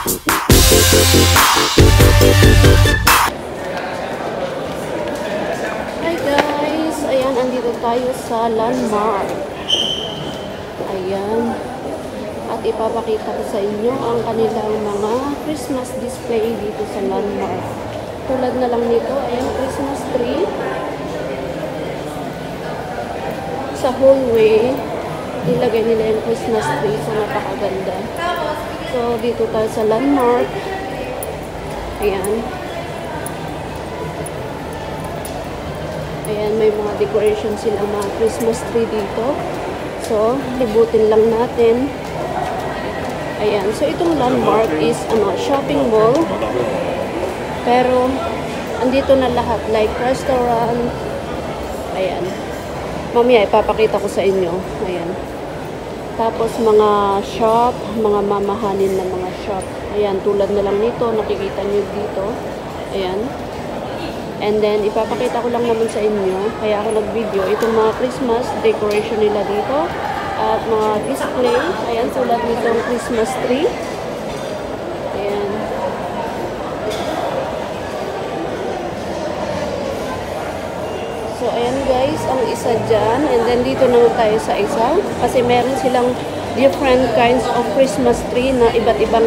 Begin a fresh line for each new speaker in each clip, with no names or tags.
Hi guys! Ayan, andito tayo sa Landmark. Ayan. At ipapakita ko sa inyo ang kanilang mga Christmas display dito sa Landmark. Tulad na lang nito, ayan, Christmas tree. Sa hallway, ilagay nila yung Christmas tree. So, napakaganda. So, dito tayo sa Landmark. Ayan. Ayan, may mga decoration sila, mga Christmas tree dito. So, libutin lang natin. Ayan. So, itong Landmark is, shopping mall. Pero, andito na lahat. Like, restaurant. Ayan. Mamaya, ipapakita ko sa inyo. Ayan. Tapos, mga shop. Mga mamahalin na mga shop. Ayan. Tulad na lang nito. Nakikita nyo dito. Ayan. And then, ipapakita ko lang naman sa inyo. Kaya ako nag-video. Itong mga Christmas decoration nila dito. At mga display. Ayan. Tulad nitong Christmas tree. Ayan. So, ayan guys. Ang isa dyan. And then, dito naman tayo sa isa. Kasi meron silang different kinds of Christmas tree na iba't ibang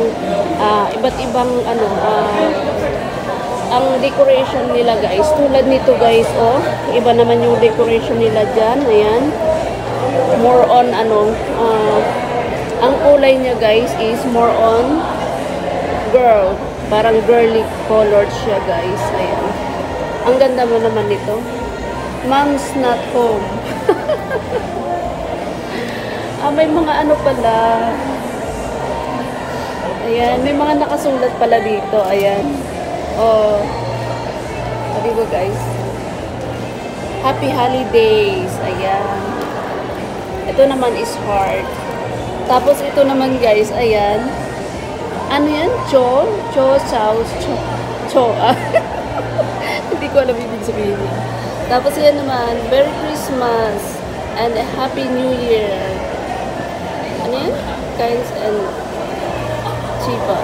ang decoration nila guys. Tulad nito guys, oh. Iba naman yung decoration nila dyan. Ayan. More on, ang kulay niya guys is more on girl. Parang girly colored siya guys. Ayan. Ang ganda mo naman nito. Mom's not home. May mga pala. Ayan. May mga nakasulat pala dito. Ayan. Oh, diba guys? Happy Holidays. Ayan. Ito naman is heart. Tapos ito naman guys, ayan. Ano yan? Cho? Cho, sauce, cho. Hindi ko alam ibig sabihin yan. Tapos yan naman, Merry Christmas and a Happy New Year. Ano yan? Kinds and Chiba.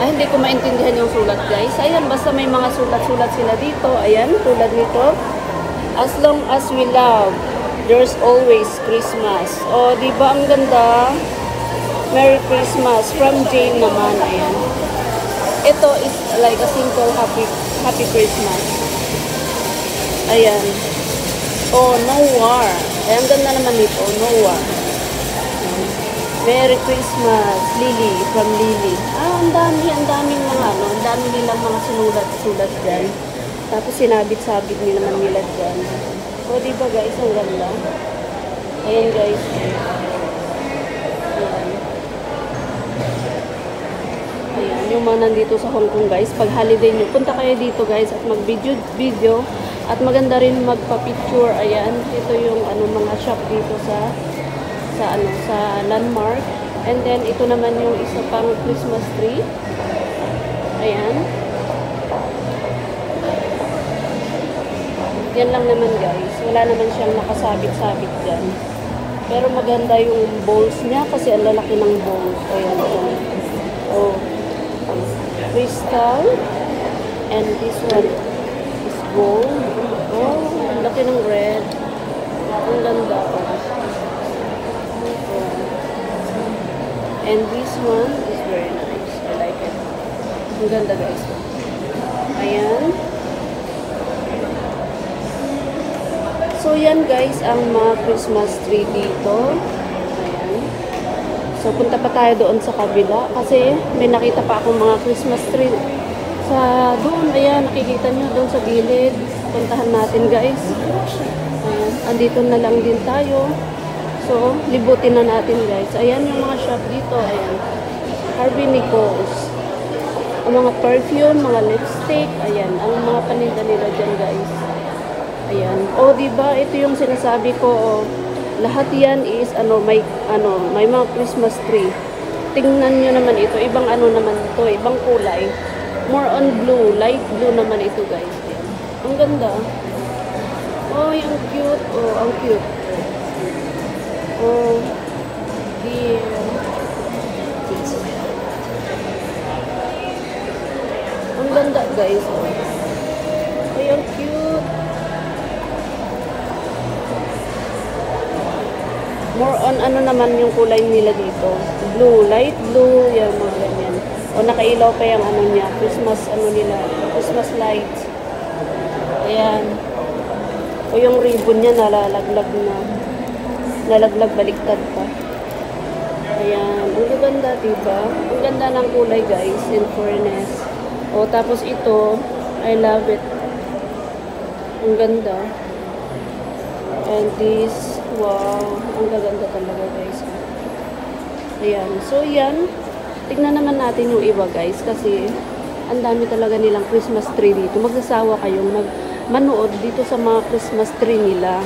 Hindi ko maintindihan yung sulat guys. Ayan, basta may mga sulat-sulat sila dito. Ayan, tulad nito. As long as we love, there's always Christmas. O, diba ang ganda? Merry Christmas from Jane naman. Ayan. Ito is like a simple happy Christmas. Ayan. Oh, no war. Ayan, ganda naman nito. No war. Merry Christmas, Lily, from Lily. Ang daming mga ang dami nilang mga sinulat-sulat dyan. Tapos sinabit-sabit naman nila dyan. O, diba guys, ang ganda. Ayan guys. Ayan. Ayan, yung mga nandito sa Hong Kong guys, pag holiday nyo, punta kayo dito guys at mag-video at maganda rin magpa-picture. Ayan, ito yung mga shop dito sa Landmark. And then, ito naman yung isa pang Christmas tree. Ayan. Yan lang naman guys. Wala naman siyang nakasabit-sabit dyan. Pero maganda yung bowls niya kasi ang lalaki ng bowls. Ayan. Oh. Crystal. And this one is gold. Oh, laki ng red. Ang ganda. And this one is very nice. I like it. Ang ganda guys. Ayan. So yan guys ang mga Christmas tree dito. Ayan. So punta pa tayo doon sa kabila kasi may nakita pa akong mga Christmas tree sa doon. Ayan, nakikita nyo doon sa gilid. Puntahan natin guys. Ayan. Andito na lang din tayo. So, libutin na natin guys. Ayan yung mga shop dito. Ayan. Harvey Nichols. Ang mga perfume, mga lipstick. Ayan. Ang mga paninda nila dyan guys. Ayan. O, diba? Ito yung sinasabi ko. O, lahat yan is, may mga Christmas tree. Tingnan nyo naman ito. Ibang naman ito. Ibang kulay. More on blue. Light blue naman ito guys. Ayan. Ang ganda. Oh, ang cute. Oh, ang cute. Oh, dear. guys. Ay, ang cute. More on ano naman yung kulay nila dito. Blue, light blue, yan mga ganyan. O nakailaw pa yung ano niya, Christmas ano nila, Christmas lights. Ayan. O yung ribbon niya nalalaglag na. Nalaglag baliktad pa. Ayan. Ang ganda, diba? Ang ganda ng kulay guys, in fairness. O tapos ito, I love it. Ang ganda. And this, wow, ang gaganda talaga guys. Ayan, so yan. Tignan naman natin yung iba guys kasi ang dami talaga nilang Christmas tree dito. Magsasawa kayong manood dito sa mga Christmas tree nila.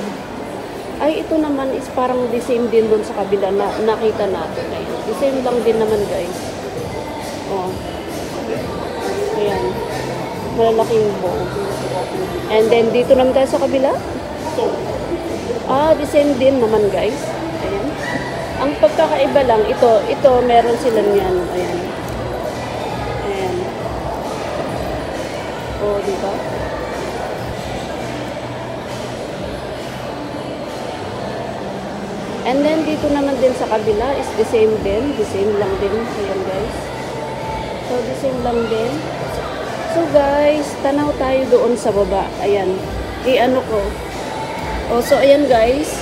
Ay, ito naman is parang the same din doon sa kabila na nakita natin. Ayan. The same lang din naman guys. Oh. Ayan. Malalaking bow. And then dito naman tayo sa kabila. Ah, the same din naman guys. Ayan. Ang pagkakaiba lang, ito meron sila niyan. Ayan. Ayan. Oh, diba? And then dito naman din sa kabila is the same din. The same lang din. Ayan guys. So, the same lang din. So guys, tanaw tayo doon sa baba. Ayan. I-ano ko. Oh, so ayan guys.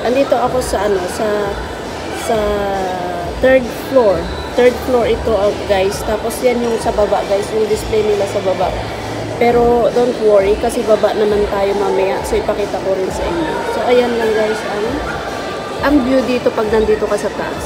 Andito ako sa ano, sa third floor. Third floor ito guys. Tapos yan yung sa baba guys. Yung display nila sa baba. Pero don't worry kasi baba naman tayo mamaya. So ipakita ko rin sa inyo. So ayan lang guys ang view dito pag nandito ka sa taas.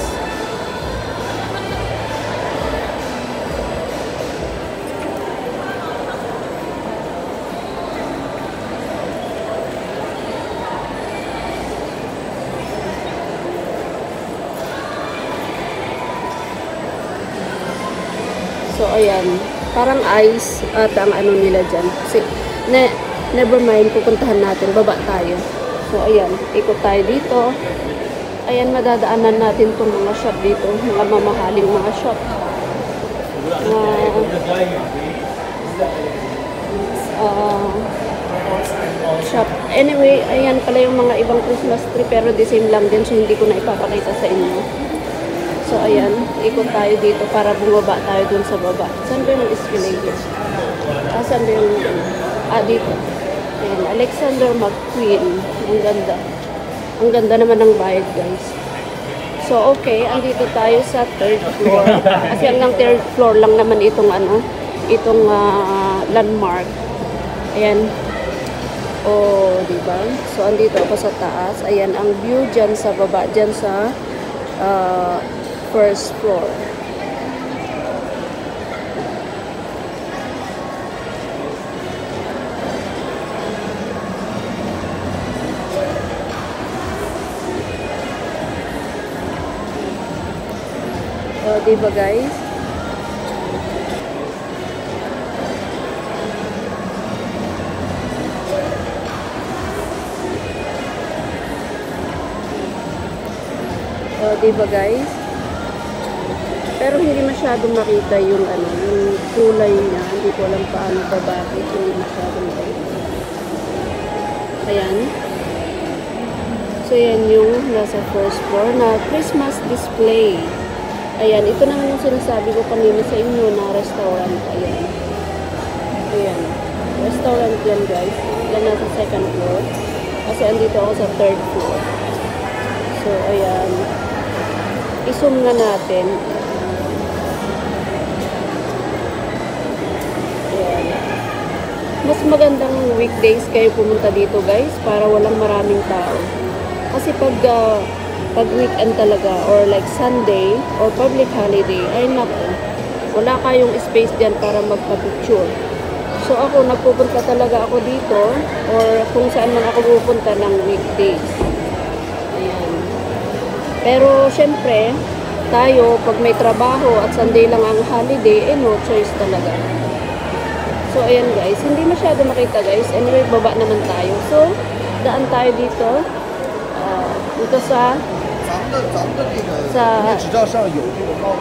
So, ayan. Parang ice at ang ano nila dyan. Kasi, never mind, pupuntahan natin. Baba tayo. So, ayan. Ikot tayo dito. Ayan, madadaanan natin itong mga shop dito. Mga mamahaling mga shop. Shop. Anyway, ayan pala yung mga ibang Christmas tree. Pero the same lang din. So, hindi ko na ipapakita sa inyo. So, ayan, ikot tayo dito para bumaba tayo dun sa baba. Saan ba yung escalator? Saan ba yung... dito. Ayan, Alexander McQueen. Ang ganda. Ang ganda naman ng bayad, guys. So, okay, andito tayo sa third floor. Kasi hanggang third floor lang naman itong itong landmark. Ayan. Oh, diba? So, andito ako sa taas. Ayan, ang view dyan sa baba, dyan sa... first floor. Diba guys? Diba guys? Pero hindi masyadong makita yung yung kulay niya. Hindi ko alam paano ba bakit hindi masyadong makita. Ayan. So, yan yung nasa first floor na Christmas display. Ayan. Ito naman yung sinasabi ko kanina sa inyo na restaurant. Ayan. Ayan. Restaurant yan guys. Yan nasa second floor. Kasi andito ako sa third floor. So, ayan. I-zoom nga natin. Mas magandang weekdays kayo pumunta dito guys para walang maraming tao. Kasi pag weekend talaga or like Sunday or public holiday, ay naku, wala kayong space dyan para magpa-picture. So ako, nagpupunta talaga ako dito or kung saan man ako pupunta ng weekdays. Ayan. Pero syempre, tayo pag may trabaho at Sunday lang ang holiday, no choice talaga. So, ayan guys. Hindi masyado makita guys. Anyway, baba naman tayo. So, daan tayo dito. Dito sa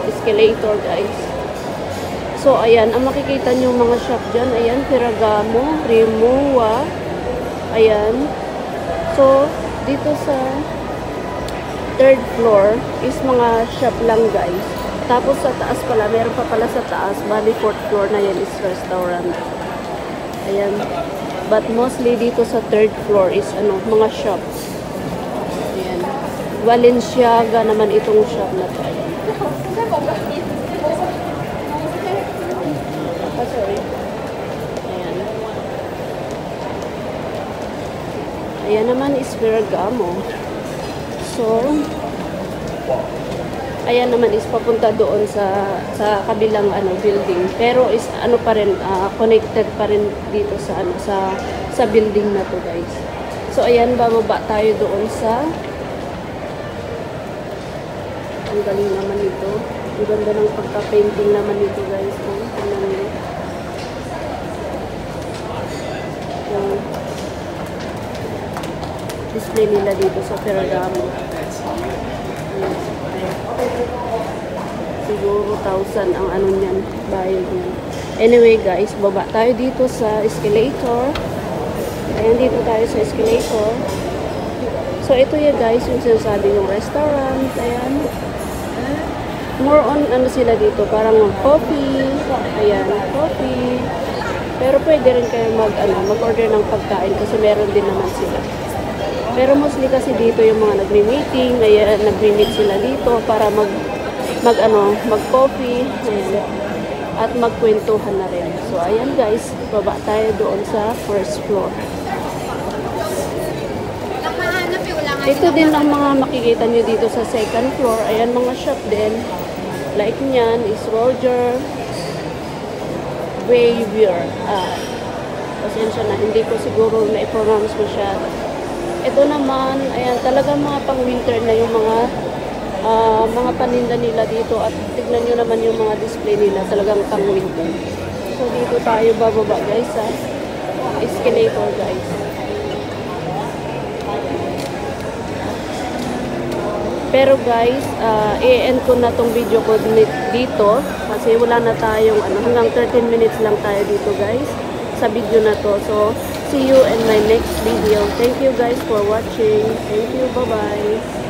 escalator guys. So, So, ayan, ang makikita nyo mga shop dyan, ayan, Ferragamo, Rimowa, ayan. So, dito sa third floor is mga shop lang guys. Tapos sa taas pala, meron pa pala sa taas, bali fourth floor na yan is restaurant. Ayan. But mostly dito sa third floor is ano, mga shops. Ayan. Balenciaga naman itong shop na to. Ayan. Sorry. Ayan. Ayan naman is Ferragamo. So, ayan naman is papunta doon sa kabilang ano building. Pero is ano pa rin connected pa rin dito sa ano sa building na to, guys. So, ayan, bababa tayo doon sa ang galing naman ito. Ang ganda ng pagka-painting naman ito, guys. Tingnan niyo. Yung display nila dito sa Ferragamo. Siguro 1,000 ang ano niyan, bayad niyan. Anyway guys, baba tayo dito sa escalator. Ayan, dito tayo sa escalator. So ito yan guys, yung sinasabi yung restaurant. Ayan. More on ano sila dito, parang coffee. Ayan, coffee. Pero pwede rin kayo mag-order ng pagkain kasi meron din naman sila. Pero mostly kasi dito yung mga nagme-meeting, ayan, nagme-meet sila dito para mag-coffee, ayan, at magkwentuhan na rin. So, ayan guys, baba tayo doon sa first floor. Ito din ang mga makikita nyo dito sa second floor. Ayan, mga shop din. Like nyan is Roger Wavier. Pasensya na, hindi ko siguro na-pronounce masyado. Ito naman, ayan, talagang mga pang-winter na yung mga paninda nila dito. At tignan nyo naman yung mga display nila, talagang pang-winter. So, dito tayo bababa guys sa escalator guys. Pero guys, i-end ko na tong video ko dito kasi wala na tayong hanggang 13 minutes lang tayo dito guys sa video na to. So, see you in my next video. Thank you guys for watching. Thank you. Bye-bye.